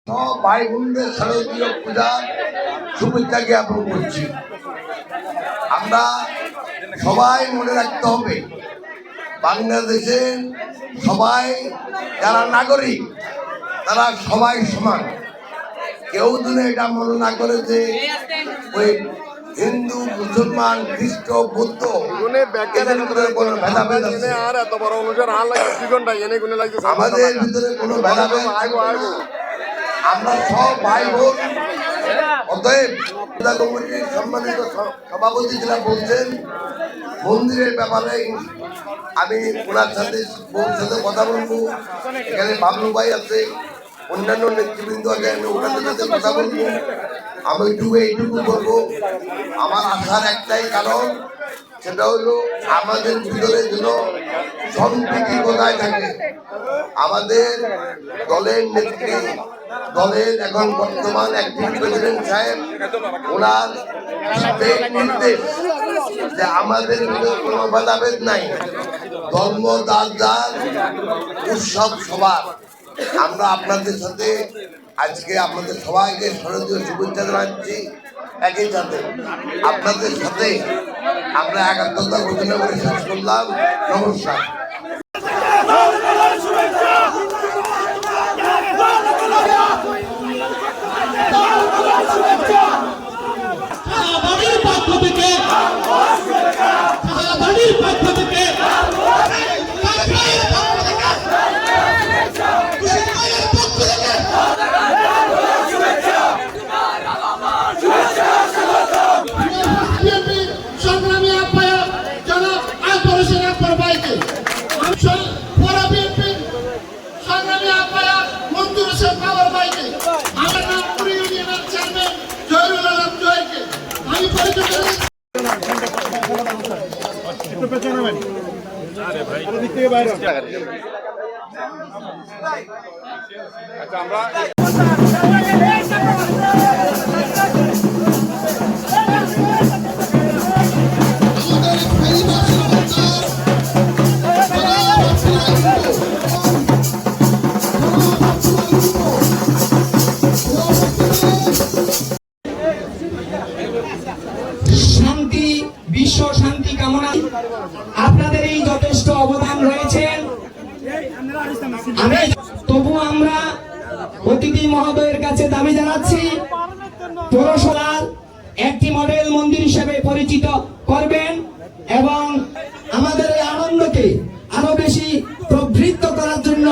সব ভাই বোনদের শারদীয় পূজার শুভেচ্ছা জ্ঞাপন করছি। আমরা সবাই মনে রাখতে হবে, বাংলাদেশের সবাই যারা নাগরিক তারা সবাই সমান। কেউ যদি এটা মনে না করে যে ওই হিন্দু, মুসলমান, খ্রিস্ট, বৌদ্ধ কোনো ভেদাভেদ আছে, আমাদের ভিতরে কোনো ভেদাভেদ, আমরা সব ভাই বোন। অতএব পূজা কমিটির সম্মানিত সভাপতি যারা বলছেন মন্দিরের ব্যাপারে, আমি ওনার সাথে বউর সাথে কথা বলবো। এখানে বাবলু ভাই আছে, অন্যান্য নেতৃবৃন্দ আছে, আমি ওনাদের সাথে কথা বলবো। আমি এইটুকু বলবো, আমার আসার একটাই কারণ, সেটা হলো আমাদের ভিতরে যেন সম্প্রীতি বজায় থাকে। আমাদের দলের নেত্রী, দলের এখন বর্তমান অ্যাক্টিভ প্রেসিডেন্ট সাহেব, ওনার নির্দেশ যে আমাদের ভিতরে কোনো ভেদাভেদ নাই, ধর্ম যার উৎসব সবার। আমরা আপনাদের সাথে আজকে আপনাদের সবাইকে শারদীয় শুভেচ্ছা জানাচ্ছি। একই সাথে আপনাদের সাথে আমরা একাত্মতা ঘোষণা করে শেষ করলাম। নমস্কার। শান্তি, বিশ্ব শান্তি কামনা, আপনাদের এই যথেষ্ট অবদান রয়েছে। তবু আমরা অতিথি মহোদয়ের কাছে দাবি জানাচ্ছি, পৌরসভার একটি মডেল মন্দির হিসেবে পরিচিত করবেন এবং আমাদের এই আনন্দকে আরো বেশি প্রবৃদ্ধ করার জন্য